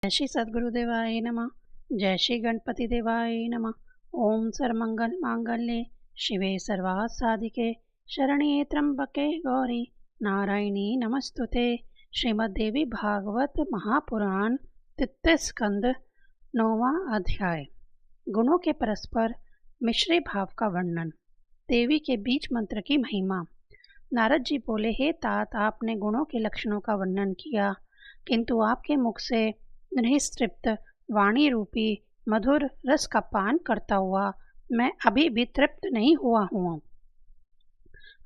जय श्री सद्गुरुदेवाय नमः। जय श्री गणपति देवाय नमः। ओम सर्वमंगल मांगल्ये शिवे सर्वार्थ साधिके शरण्ये त्र्यंबके गौरी नारायणी नमस्तुते। श्रीमद्देवी भागवत महापुराण तृतीय स्कंद 9वां अध्याय। गुणों के परस्पर मिश्री भाव का वर्णन। देवी के बीज मंत्र की महिमा। नारद जी बोले, हे तात, आपने गुणों के लक्षणों का वर्णन किया, किंतु आपके मुख से निस्तृप्त वाणी रूपी मधुर रस का पान करता हुआ मैं अभी भी तृप्त नहीं हुआ हूँ।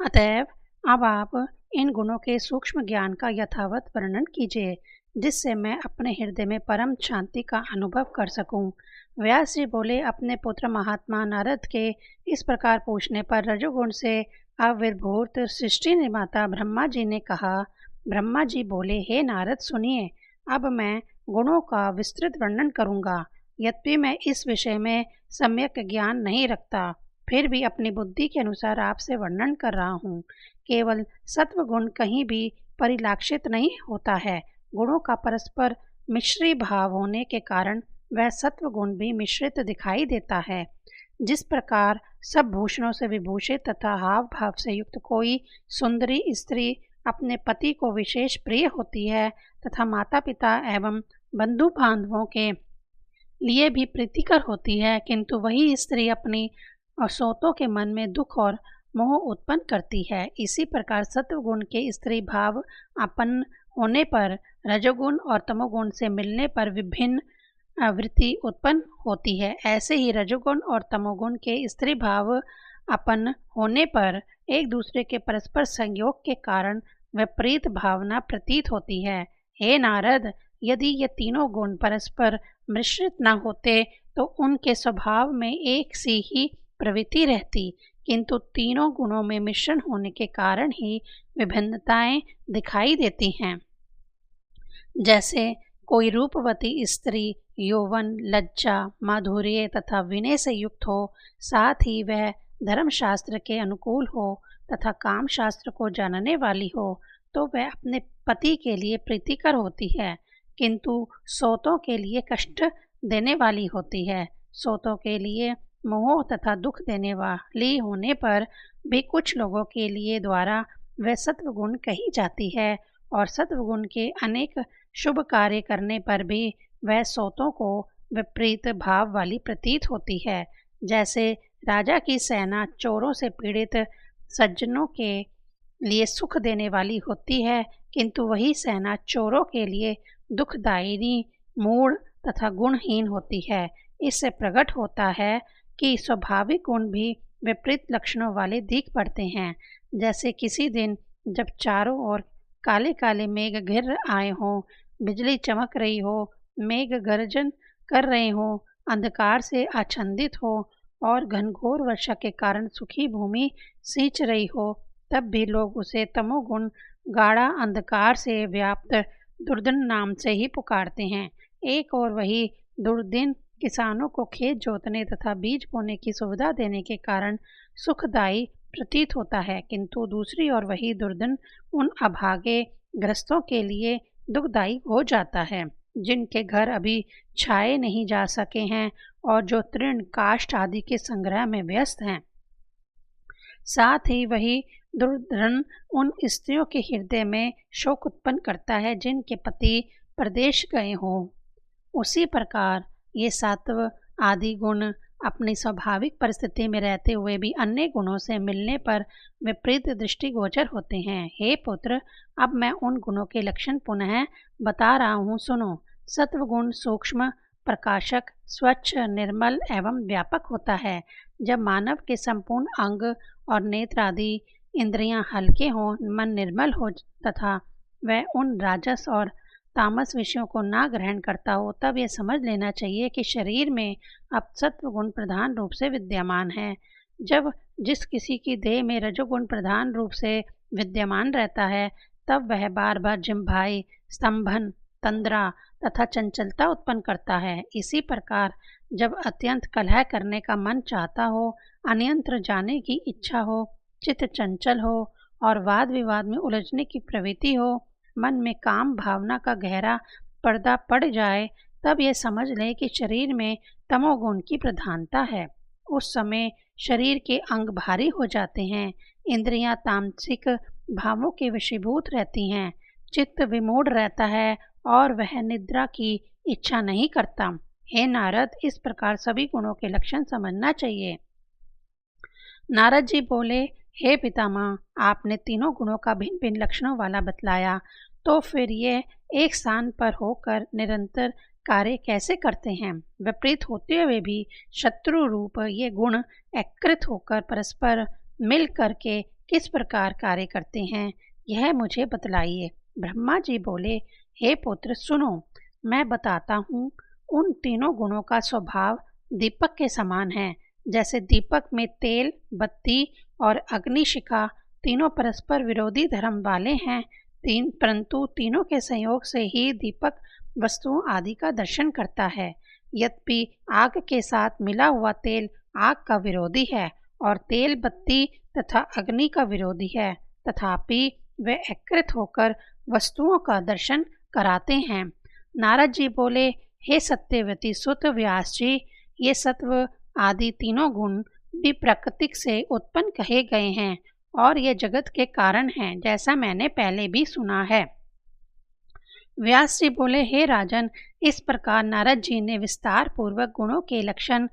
अतएव अब आप इन गुणों के सूक्ष्म ज्ञान का यथावत वर्णन कीजिए, जिससे मैं अपने हृदय में परम शांति का अनुभव कर सकूं। व्यास जी बोले, अपने पुत्र महात्मा नारद के इस प्रकार पूछने पर रजोगुण से अविर्भूत सृष्टि निर्माता ब्रह्मा जी ने कहा। ब्रह्मा जी बोले, हे नारद, सुनिए, अब मैं गुणों का विस्तृत वर्णन करूंगा। यद्यपि मैं इस विषय में सम्यक ज्ञान नहीं रखता, फिर भी अपनी बुद्धि के अनुसार आपसे वर्णन कर रहा हूँ। केवल सत्व गुण कहीं भी परिलक्षित नहीं होता है। गुणों का परस्पर मिश्री भाव होने के कारण वह सत्व गुण भी मिश्रित दिखाई देता है। जिस प्रकार सब भूषणों से विभूषित तथा हाव भाव से युक्त कोई सुंदरी स्त्री अपने पति को विशेष प्रिय होती है तथा माता पिता एवं बंधु बांधवों के लिए भी प्रीतिकर होती है, किंतु वही स्त्री अपनी सोतों के मन में दुख और मोह उत्पन्न करती है। इसी प्रकार सत्वगुण के स्त्री भाव अपन होने पर रजोगुण और तमोगुण से मिलने पर विभिन्न वृत्ति उत्पन्न होती है। ऐसे ही रजोगुण और तमोगुण के स्त्री भाव अपन होने पर एक दूसरे के परस्पर संयोग के कारण विपरीत भावना प्रतीत होती है। हे नारद, यदि ये तीनों गुण परस्पर मिश्रित न होते तो उनके स्वभाव में एक सी ही प्रवृत्ति रहती, किंतु तीनों गुणों में मिश्रण होने के कारण ही विभिन्नताएं दिखाई देती हैं। जैसे कोई रूपवती स्त्री यौवन, लज्जा, माधुर्य तथा विनय से युक्त हो, साथ ही वह धर्मशास्त्र के अनुकूल हो तथा काम शास्त्र को जानने वाली हो, तो वह अपने पति के लिए प्रीतिकर होती है, किंतु सोतों के लिए कष्ट देने वाली होती है। सोतों के लिए मोह तथा दुख देने वाली होने पर भी कुछ लोगों के लिए द्वारा वह सत्वगुण कही जाती है, और सत्वगुण के अनेक शुभ कार्य करने पर भी वह सोतों को विपरीत भाव वाली प्रतीत होती है। जैसे राजा की सेना चोरों से पीड़ित सज्जनों के लिए सुख देने वाली होती है, किंतु वही सेना चोरों के लिए दुखदायिनी, मूढ़ तथा गुणहीन होती है। इससे प्रकट होता है कि स्वाभाविक गुण भी विपरीत लक्षणों वाले दिख पड़ते हैं। जैसे किसी दिन जब चारों ओर काले काले मेघ घिर आए हों, बिजली चमक रही हो, मेघ गर्जन कर रहे हों, अंधकार से आच्छादित हो और घनघोर वर्षा के कारण सूखी भूमि सींच रही हो, तब भी लोग उसे तमोगुण गाढ़ा अंधकार से व्याप्त दुर्दिन नाम से ही पुकारते हैं। एक और वही दुर्दिन किसानों को खेत जोतने तथा बीज बोने की सुविधा देने के कारण सुखदायी प्रतीत होता है, किंतु दूसरी ओर वही दुर्दिन उन अभागे ग्रस्तों के लिए दुखदायी हो जाता है, जिनके घर अभी छाए नहीं जा सके हैं और जो तृण काष्ठ आदि के संग्रह में व्यस्त हैं। साथ ही वही दुर्धन उन स्त्रियों के हृदय में शोक उत्पन्न करता है जिनके पति प्रदेश गए हों। उसी प्रकार ये सात्व आदि गुण अपनी स्वाभाविक परिस्थिति में रहते हुए भी अन्य गुणों से मिलने पर विपरीत दृष्टिगोचर होते हैं। हे पुत्र, अब मैं उन गुणों के लक्षण पुनः बता रहा हूँ, सुनो। सत्वगुण सूक्ष्म, प्रकाशक, स्वच्छ, निर्मल एवं व्यापक होता है। जब मानव के संपूर्ण अंग और नेत्र आदि इंद्रियां हल्के हों, मन निर्मल हो तथा वह उन राजस और तामस विषयों को ना ग्रहण करता हो, तब यह समझ लेना चाहिए कि शरीर में अब सत्वगुण प्रधान रूप से विद्यमान है। जब जिस किसी की देह में रजोगुण प्रधान रूप से विद्यमान रहता है, तब वह बार बार जिह्वाई, स्तंभन, तंद्रा तथा चंचलता उत्पन्न करता है। इसी प्रकार जब अत्यंत कलह करने का मन चाहता हो, अन्यत्र जाने की इच्छा हो, चित्त चंचल हो और वाद विवाद में उलझने की प्रवृत्ति हो, मन में काम भावना का गहरा पर्दा पड़ जाए तब ये समझ लें कि शरीर में तमोगुण की प्रधानता है। उस समय शरीर के अंग भारी हो जाते हैं, इंद्रियां तामसिक भावों के वशीभूत रहती हैं, चित्त विमूढ़ रहता है और वह निद्रा की इच्छा नहीं करता। हे नारद, इस प्रकार सभी गुणों के लक्षण समझना चाहिए। नारद जी बोले, हे पितामह, आपने तीनों गुणों का भिन्न भिन्न लक्षणों वाला बतलाया, तो फिर ये एक स्थान पर होकर निरंतर कार्य कैसे करते हैं? विपरीत होते हुए भी शत्रु रूप ये गुण एकीकृत होकर परस्पर मिल करके किस प्रकार कार्य करते हैं, यह मुझे बतलाइए। ब्रह्मा जी बोले, हे पुत्र सुनो, मैं बताता हूँ। उन तीनों गुणों का स्वभाव दीपक के समान है। जैसे दीपक में तेल, बत्ती और अग्निशिखा तीनों परस्पर विरोधी धर्म वाले हैं, परंतु तीनों के संयोग से ही दीपक वस्तुओं आदि का दर्शन करता है। यद्यपि आग के साथ मिला हुआ तेल आग का विरोधी है और तेल बत्ती तथा अग्नि का विरोधी है, तथापि वे एकीकृत होकर वस्तुओं का दर्शन कराते हैं। नारद जी बोले, हे सत्यवती सुत व्यास जी, ये सत्व आदि तीनों गुण भी प्राकृतिक से उत्पन्न कहे गए हैं और ये जगत के कारण हैं, जैसा मैंने पहले भी सुना है। व्यास जी बोले, हे राजन, इस प्रकार नारद जी ने विस्तार पूर्वक गुणों के लक्षण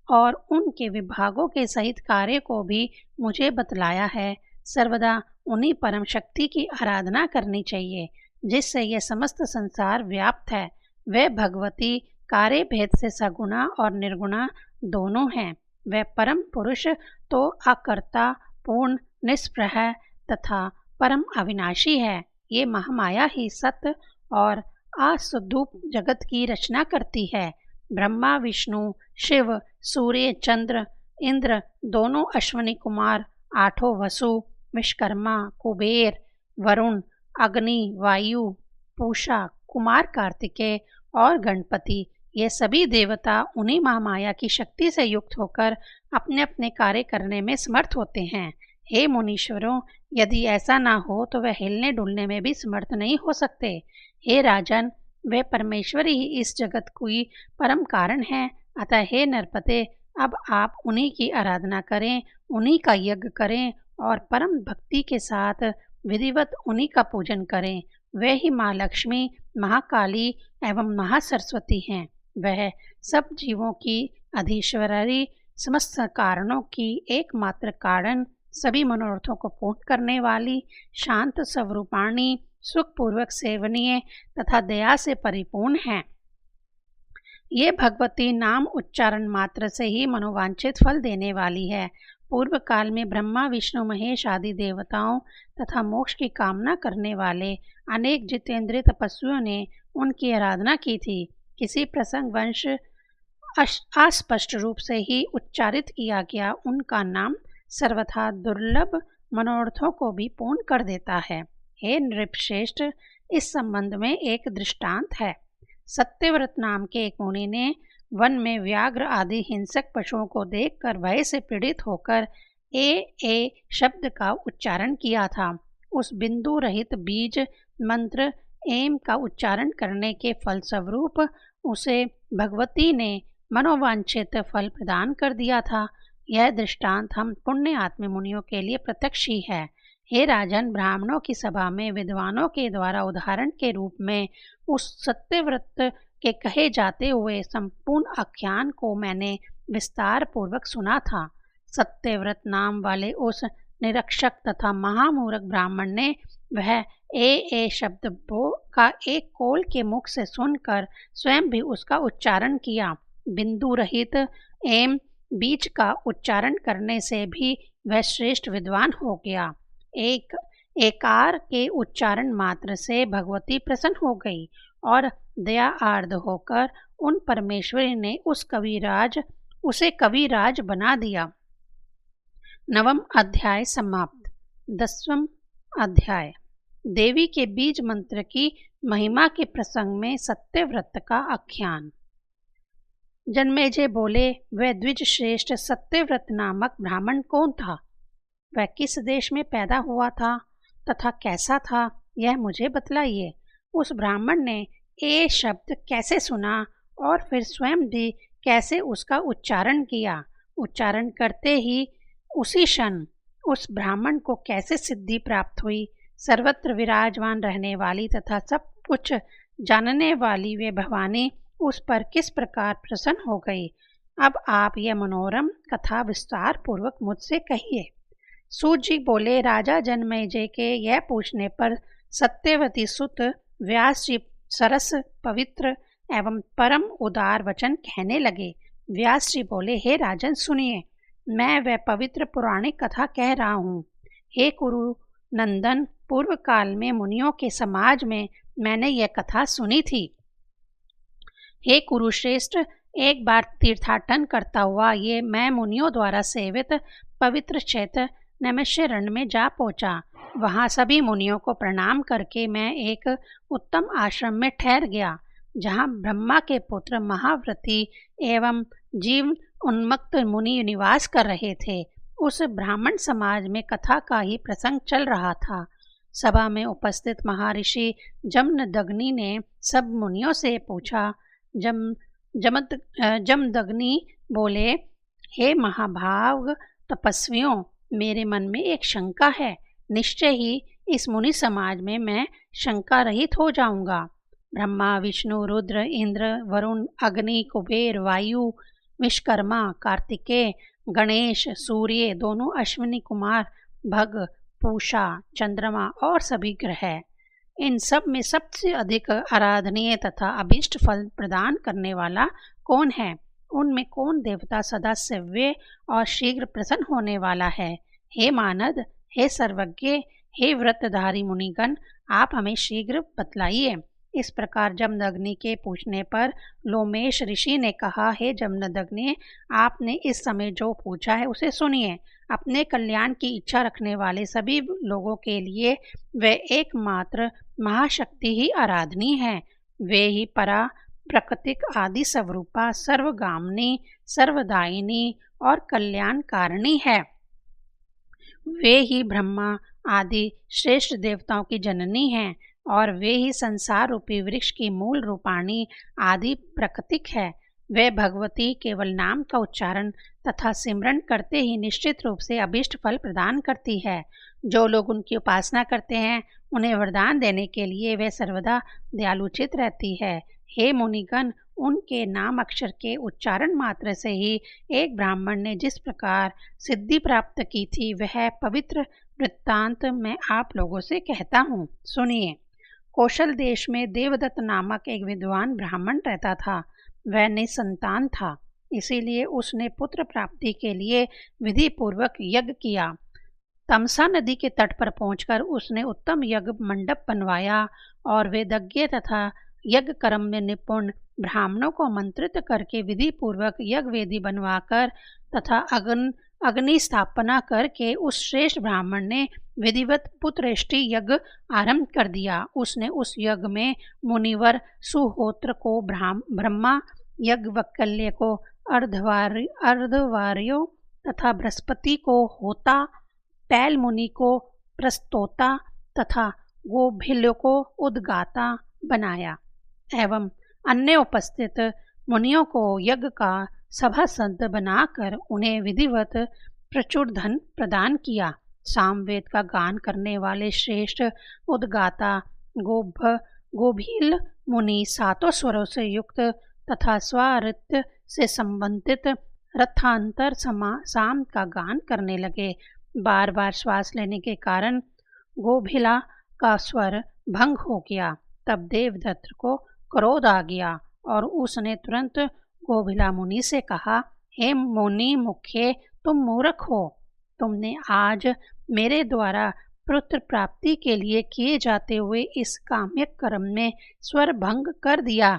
और उनके विभागों के सहित कार्य को भी मुझे बतलाया है। सर्वदा उन्हीं परम शक्ति की आराधना करनी चाहिए जिससे यह समस्त संसार व्याप्त है। वह भगवती कार्य भेद से सगुणा और निर्गुणा दोनों हैं। वह परम पुरुष तो अकर्ता, पूर्ण, निष्प्रह तथा परम अविनाशी है। ये महामाया ही सत्य और असदूप जगत की रचना करती है। ब्रह्मा, विष्णु, शिव, सूर्य, चंद्र, इंद्र, दोनों अश्वनी कुमार, आठों वसु, विश्वकर्मा, कुबेर, वरुण, अग्नि, वायु, पूषा, कुमार कार्तिकेय और गणपति, ये सभी देवता उन्हीं महामाया की शक्ति से युक्त होकर अपने अपने कार्य करने में समर्थ होते हैं। हे मुनीश्वरों, यदि ऐसा ना हो तो वह हिलने डुलने में भी समर्थ नहीं हो सकते। हे राजन, वे परमेश्वर ही इस जगत की परम कारण है। अतः हे नरपते, अब आप उन्हीं की आराधना करें, उन्हीं का यज्ञ करें और परम भक्ति के साथ विधिवत उन्हीं का पूजन करें। वे ही माँ लक्ष्मी, महाकाली एवं महासरस्वती हैं। वह सब जीवों की अधीश्वरी, समस्त कारणों की एकमात्र कारण, सभी मनोरथों को पूर्ण करने वाली, शांत स्वरूपाणी, सुखपूर्वक सेवनीय तथा दया से परिपूर्ण है। ये भगवती नाम उच्चारण मात्र से ही मनोवांछित फल देने वाली है। पूर्व काल में ब्रह्मा, विष्णु, महेश आदि देवताओं तथा मोक्ष की कामना करने वाले अनेक जितेंद्रिय तपस्वियों ने उनकी आराधना की थी। किसी प्रसंग वंश अस्पष्ट रूप से ही उच्चारित किया गया उनका नाम सर्वथा दुर्लभ मनोरथों को भी पूर्ण कर देता है। हे नृपश्रेष्ठ, इस संबंध में एक दृष्टांत है। सत्यव्रत नाम के एक मुनि ने वन में व्याघ्र आदि हिंसक पशुओं को देखकर भय से पीड़ित होकर ए शब्द का उच्चारण किया था। उस बिंदु रहित बीज मंत्र एम का उच्चारण करने के फलस्वरूप उसे भगवती ने मनोवांछित फल प्रदान कर दिया था। यह दृष्टांत हम पुण्य आत्म मुनियों के लिए प्रत्यक्ष ही है। हे राजन, ब्राह्मणों की सभा में विद्वानों के द्वारा उदाहरण के रूप में उस सत्यव्रत के कहे जाते हुए संपूर्ण आख्यान को मैंने विस्तार पूर्वक सुना था। सत्यव्रत नाम वाले उस निरक्षक तथा महामूर्ख ब्राह्मण ने वह ए शब्द का एक कोल के मुख से सुनकर स्वयं भी उसका उच्चारण किया। बिंदु रहित एम बीज का उच्चारण करने से भी वह श्रेष्ठ विद्वान हो गया। एकार के उच्चारण मात्र से भगवती प्रसन्न हो गई और दया आर्द्र होकर उन परमेश्वरी ने उसे कविराज बना दिया। 9वां अध्याय समाप्त। 10वां अध्याय देवी के बीज मंत्र की महिमा के प्रसंग में सत्यव्रत का आख्यान। जन्मेजय बोले, वह द्विज श्रेष्ठ सत्यव्रत नामक ब्राह्मण कौन था? वह किस देश में पैदा हुआ था तथा कैसा था, यह मुझे बतलाइए। उस ब्राह्मण ने ए शब्द कैसे सुना और फिर स्वयं भी कैसे उसका उच्चारण किया। उच्चारण करते ही उसी क्षण उस ब्राह्मण को कैसे सिद्धि प्राप्त हुई। सर्वत्र विराजमान रहने वाली तथा सब कुछ जानने वाली वे भवानी उस पर किस प्रकार प्रसन्न हो गई। अब आप यह मनोरम कथा विस्तार पूर्वक मुझसे कहिए। सूत जी बोले, राजा जनमेजय के यह पूछने पर सत्यवती सुत व्यास जी सरस पवित्र एवं परम उदार वचन कहने लगे। व्यास जी बोले, हे राजन सुनिए, मैं वह पवित्र पुराणिक कथा कह रहा हूँ। हे कुरु नंदन, पूर्व काल में मुनियों के समाज में मैंने यह कथा सुनी थी। हे कुरुश्रेष्ठ, एक बार तीर्थाटन करता हुआ ये मैं मुनियों द्वारा सेवित पवित्र क्षेत्र नैमिषारण्य में जा पहुंचा। वहां सभी मुनियों को प्रणाम करके मैं एक उत्तम आश्रम में ठहर गया, जहां ब्रह्मा के पुत्र महाव्रती एवं जीव उन्मत्त मुनि निवास कर रहे थे। उस ब्राह्मण समाज में कथा का ही प्रसंग चल रहा था। सभा में उपस्थित महर्षि जमदग्नि ने सब मुनियों से पूछा। जमदग्नि बोले, हे महाभाग तपस्वियों, मेरे मन में एक शंका है। निश्चय ही इस मुनि समाज में मैं शंका रहित हो जाऊंगा। ब्रह्मा, विष्णु, रुद्र, इंद्र, वरुण, अग्नि, कुबेर, वायु, विश्वकर्मा, कार्तिकेय, गणेश, सूर्य, दोनों अश्विनी कुमार, भग, पूषा, चंद्रमा और सभी ग्रह, इन सब में सबसे अधिक आराधनीय तथा अभीष्ट फल प्रदान करने वाला कौन है? उनमें कौन देवता सदा सेव्य और शीघ्र प्रसन्न होने वाला है? हे मानद, हे सर्वज्ञ, हे व्रतधारी मुनिगण, आप हमें शीघ्र बतलाइए। इस प्रकार जमदग्नि के पूछने पर लोमेश ऋषि ने कहा, हे जमदग्नि, आपने इस समय जो पूछा है उसे सुनिए। अपने कल्याण की इच्छा रखने वाले सभी लोगों के लिए वे एकमात्र महाशक्ति ही आराधनीय है। वे ही परा, प्राकृतिक, आदि स्वरूपा, सर्वगामिनी, सर्वदायिनी और कल्याणकारिणी है। वे ही ब्रह्मा आदि श्रेष्ठ देवताओं की जननी हैं और वे ही संसार रूपी वृक्ष की मूल रूपाणी आदि प्राकृतिक है। वे भगवती केवल नाम का उच्चारण तथा सिमरन करते ही निश्चित रूप से अभीष्ट फल प्रदान करती है। जो लोग उनकी उपासना करते हैं उन्हें वरदान देने के लिए वे सर्वदा दयालुचित रहती है। हे मुनिगण, उनके नाम अक्षर के उच्चारण मात्र से ही एक ब्राह्मण ने जिस प्रकार सिद्धि प्राप्त की थी, वह पवित्र वृत्तांत मैं आप लोगों से कहता हूँ, सुनिए। कौशल देश में देवदत्त नामक एक विद्वान ब्राह्मण रहता था। वह निसंतान था, इसीलिए उसने पुत्र प्राप्ति के लिए विधि पूर्वक यज्ञ किया। तमसा नदी के तट पर पहुंचकर उसने उत्तम यज्ञ मंडप बनवाया और वेदज्ञ तथा यज्ञ कर्म में निपुण ब्राह्मणों को आमंत्रित करके विधि पूर्वक यज्ञ वेदी बनवाकर तथा अग्नि स्थापना करके उस श्रेष्ठ ब्राह्मण ने विधिवत पुत्रेष्टि यज्ञ आरंभ कर दिया। उसने उस यज्ञ में मुनिवर सुहोत्र को ब्रह्मा, यज्ञवल्क्य को अर्धवार्यो तथा बृहस्पति को होता, पैल मुनि को प्रस्तोता तथा गोभिल को उद्गाता बनाया एवं अन्य उपस्थित मुनियों को यज्ञ का सभासद बनाकर उन्हें विधिवत प्रचुर धन प्रदान किया। सामवेद का गान करने वाले श्रेष्ठ उद्गाता गोभिल मुनि सातों स्वरों से युक्त तथा स्वारित्य से संबंधित रथांतर साम का गान करने लगे। बार बार श्वास लेने के कारण गोभिला का स्वर भंग हो गया। तब देवदत्त को क्रोध आ गया और उसने तुरंत गोभिला मुनि से कहा, हे मुनि मुखे, तुम मूर्ख हो। तुमने आज मेरे द्वारा पुत्र प्राप्ति के लिए किए जाते हुए इस काम्यक कर्म में स्वर भंग कर दिया।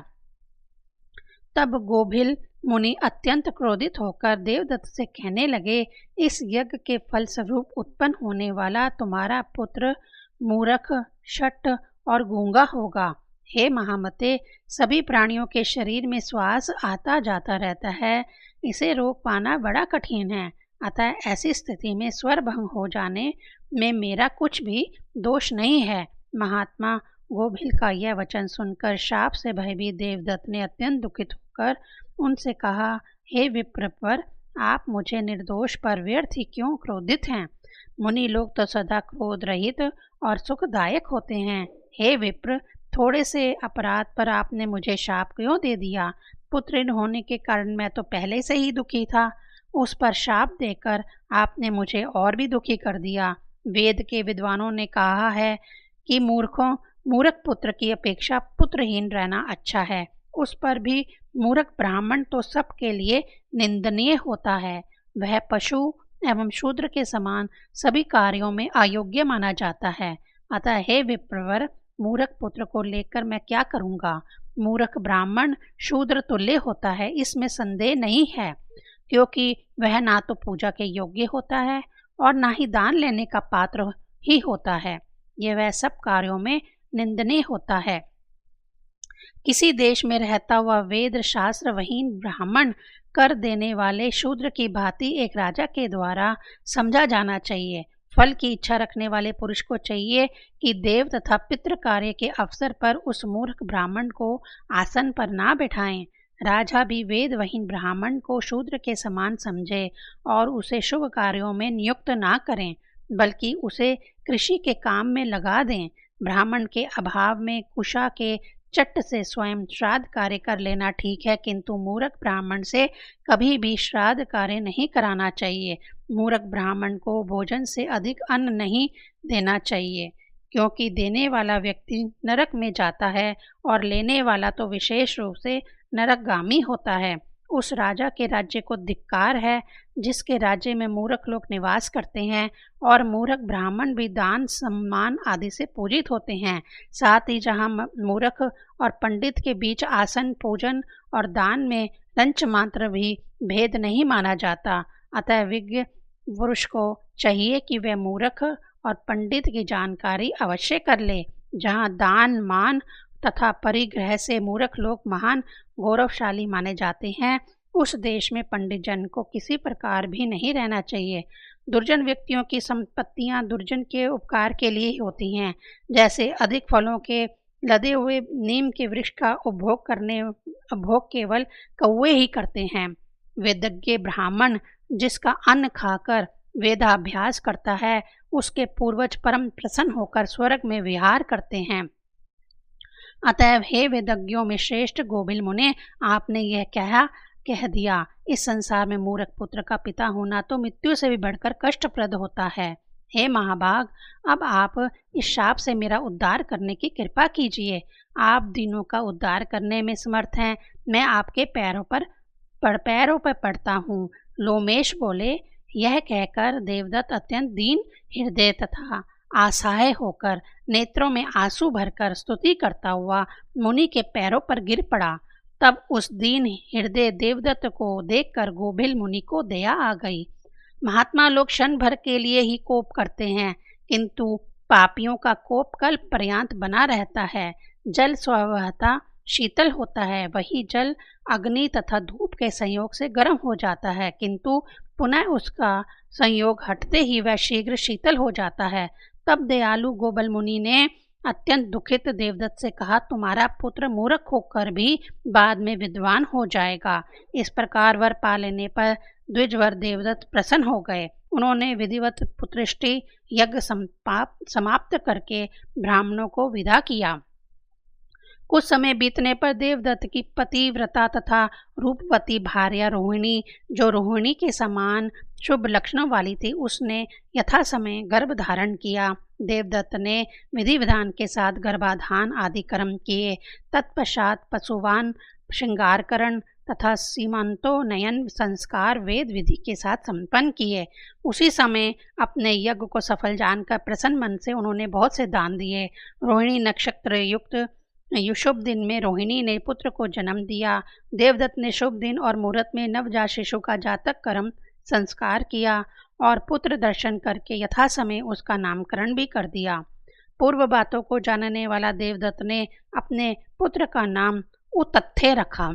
तब गोभिल मुनि अत्यंत क्रोधित होकर देवदत्त से कहने लगे, इस यज्ञ के फल स्वरूप उत्पन्न होने वाला तुम्हारा पुत्र मूर्ख, शठ और गूंगा होगा। हे महामते, सभी प्राणियों के शरीर में श्वास आता जाता रहता है, इसे रोक पाना बड़ा कठिन है। अतः ऐसी स्थिति में स्वर भंग हो जाने में मेरा कुछ भी दोष नहीं है। महात्मा, गोभिल का यह वचन सुनकर शाप से भयभीत देवदत्त ने अत्यंत दुखित होकर उनसे कहा, हे विप्रवर, आप मुझे निर्दोष पर व्यर्थ ही क्यों क्रोधित हैं? मुनि लोग तो सदा क्रोध रहित और सुखदायक होते हैं। हे विप्र, थोड़े से अपराध पर आपने मुझे शाप क्यों दे दिया? पुत्र होने के कारण मैं तो पहले से ही दुखी था, उस पर शाप देकर आपने मुझे और भी दुखी कर दिया। वेद के विद्वानों ने कहा है कि मूर्ख पुत्र की अपेक्षा पुत्रहीन रहना अच्छा है। उस पर भी मूर्ख ब्राह्मण तो सबके लिए निंदनीय होता है। वह पशु एवं शूद्र के समान सभी कार्यों में अयोग्य माना जाता है। अतः हे विप्रवर, मूर्ख पुत्र को लेकर मैं क्या करूँगा? मूर्ख ब्राह्मण शूद्र तुल्य होता है, इसमें संदेह नहीं है, क्योंकि वह ना तो पूजा के योग्य होता है और ना ही दान लेने का पात्र ही होता है। यह वह सब कार्यों में निंदनीय होता है। किसी देश में रहता हुआ वेद शास्त्र वहीन ब्राह्मण कर देने वाले शूद्र की भांति एक राजा के द्वारा समझा जाना चाहिए। फल की इच्छा रखने वाले पुरुष को चाहिए कि देव तथा पितृ कार्य के अवसर पर उस मूर्ख ब्राह्मण को आसन पर ना बैठाएं। राजा भी वेदवहीन ब्राह्मण को शूद्र के समान समझे और उसे शुभ कार्यों में नियुक्त ना करें, बल्कि उसे कृषि के काम में लगा दें। ब्राह्मण के अभाव में कुशा के चट्ट से स्वयं श्राद्ध कार्य कर लेना ठीक है, किंतु मूर्ख ब्राह्मण से कभी भी श्राद्ध कार्य नहीं कराना चाहिए। मूर्ख ब्राह्मण को भोजन से अधिक अन्न नहीं देना चाहिए, क्योंकि देने वाला व्यक्ति नरक में जाता है और लेने वाला तो विशेष रूप से नरकगामी होता है। उस राजा के राज्य को धिक्कार है जिसके राज्य में मूर्ख लोग निवास करते हैं और मूर्ख ब्राह्मण भी दान सम्मान आदि से पूजित होते हैं। साथ ही जहाँ मूर्ख और पंडित के बीच आसन पूजन और दान में रंच मात्र भी भेद नहीं माना जाता। अतः विज्ञ पुरुष को चाहिए कि वह मूर्ख और पंडित की जानकारी अवश्य कर ले। जहाँ दान मान तथा परिग्रह से मूर्ख लोग महान गौरवशाली माने जाते हैं, उस देश में पंडित जन को किसी प्रकार भी नहीं रहना चाहिए। दुर्जन व्यक्तियों की संपत्तियां दुर्जन के उपकार के लिए ही होती हैं। जैसे अधिक फलों के लदे हुए नीम के वृक्ष का उपभोग केवल कौवे ही करते हैं। वेदज्ञ ब्राह्मण जिसका अन्न खाकर वेदाभ्यास करता है, उसके पूर्वज परम प्रसन्न होकर स्वर्ग में विहार करते हैं। अतएव हे वेदज्ञों में श्रेष्ठ गोभिल मुने, आपने यह कह दिया। इस संसार में मूर्ख पुत्र का पिता होना तो मृत्यु से भी बढ़कर कष्टप्रद होता है। हे महाभाग, अब आप इस शाप से मेरा उद्धार करने की कृपा कीजिए। आप दीनों का उद्धार करने में समर्थ हैं। मैं आपके पैरों पर पड़ता हूँ। लोमेश बोले। यह कहकर देवदत्त अत्यंत दीन हृदय तथा असहाय होकर नेत्रों में आंसू भरकर स्तुति करता हुआ मुनि के पैरों पर गिर पड़ा। तब उस दीन हृदय देवदत्त को देखकर गोभिल मुनि को दया आ गई। महात्मा लोग क्षण भर के लिए ही कोप करते हैं, किंतु पापियों का कोप कल्प पर्यंत बना रहता है। जल स्वभावतः शीतल होता है, वही जल अग्नि तथा धूप के संयोग से गर्म हो जाता है, किंतु पुनः उसका संयोग हटते ही वह शीघ्र शीतल हो जाता है। तब दयालु गोभिल मुनि ने अत्यंत दुखित देवदत्त से कहा, तुम्हारा पुत्र मूर्ख होकर भी बाद में विद्वान हो जाएगा। इस प्रकार वर पा लेने पर द्विजवर देवदत्त प्रसन्न हो गए। उन्होंने विधिवत पुत्रष्टि यज्ञ समाप्त करके ब्राह्मणों को विदा किया। कुछ समय बीतने पर देवदत्त की पतिव्रता तथा रूपवती भार्या रोहिणी, जो रोहिणी के समान शुभ लक्षणों वाली थी, उसने यथा समय गर्भ धारण किया। देवदत्त ने विधि विधान के साथ गर्भाधान आदि कर्म किए। तत्पश्चात पशुवान श्रृंगारकरण तथा सीमंतोन्नयन संस्कार वेद विधि के साथ संपन्न किए। उसी समय अपने यज्ञ को सफल जानकर प्रसन्न मन से उन्होंने बहुत से दान दिए। रोहिणी नक्षत्र युक्त शुभ दिन में रोहिणी ने पुत्र को जन्म दिया। देवदत्त ने शुभ दिन और मुहूर्त में नवजात शिशु का जातक कर्म संस्कार किया और पुत्र दर्शन करके यथा समय उसका नामकरण भी कर दिया। पूर्व बातों को जानने वाला देवदत्त ने अपने पुत्र का नाम उतथ्य रखा।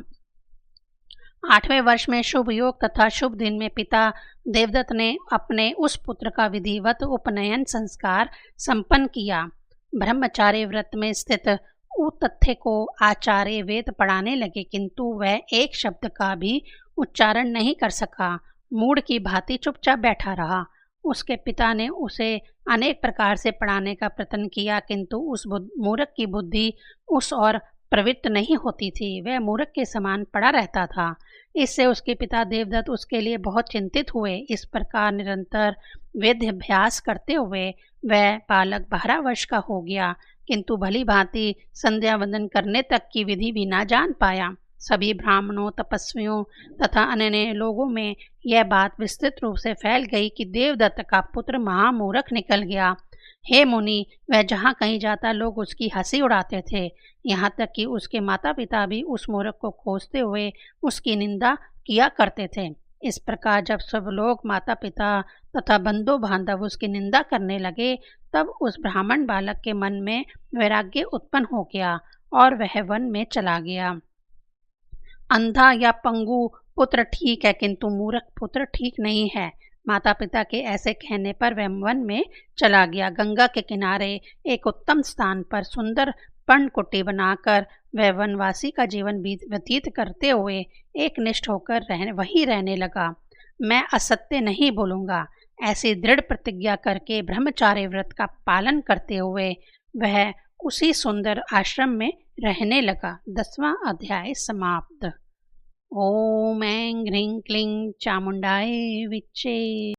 8वें वर्ष में शुभ योग तथा शुभ दिन में पिता देवदत्त ने अपने उस पुत्र का विधिवत उपनयन संस्कार संपन्न किया। ब्रह्मचार्य व्रत में स्थित उस तथ्य को आचार्य वेद पढ़ाने लगे, किंतु वह एक शब्द का भी उच्चारण नहीं कर सका। मूढ़ की भांति चुपचाप बैठा रहा। उसके पिता ने उसे अनेक प्रकार से पढ़ाने का प्रयत्न किया, किंतु उस मूर्ख की बुद्धि उस ओर प्रवृत्त नहीं होती थी। वह मूर्ख के समान पड़ा रहता था। इससे उसके पिता देवदत्त उसके लिए बहुत चिंतित हुए। इस प्रकार निरंतर वेदाभ्यास करते हुए वह बालक 12 वर्ष का हो गया, किंतु भली भांति संध्या वंदन करने तक की विधि भी न जान पाया। सभी ब्राह्मणों, तपस्वियों तथा अन्य लोगों में यह बात विस्तृत रूप से फैल गई कि देवदत्त का पुत्र महामूर्ख निकल गया। हे मुनि, वह जहाँ कहीं जाता लोग उसकी हंसी उड़ाते थे। यहाँ तक कि उसके माता पिता भी उस मूर्ख को खोजते हुए उसकी निंदा किया करते थे। इस प्रकार जब सब लोग, माता पिता तथा बंधु बांधव उसकी निंदा करने लगे, तब उस ब्राह्मण बालक के मन में वैराग्य उत्पन्न हो गया और वह वन में चला गया। अंधा या पंगु पुत्र ठीक है, किंतु मूर्ख पुत्र ठीक नहीं है। माता पिता के ऐसे कहने पर वह वन में चला गया। गंगा के किनारे एक उत्तम स्थान पर सुंदर पर्णकुटी बनाकर वह वनवासी का जीवन व्यतीत करते हुए एक निष्ठ होकर वहीं रहने लगा। मैं असत्य नहीं बोलूँगा, ऐसी दृढ़ प्रतिज्ञा करके ब्रह्मचार्य व्रत का पालन करते हुए वह उसी सुंदर आश्रम में रहने लगा। 10वां अध्याय समाप्त। ओम ऐं ह्रीं क्लीं चामुंडाय विच्चे।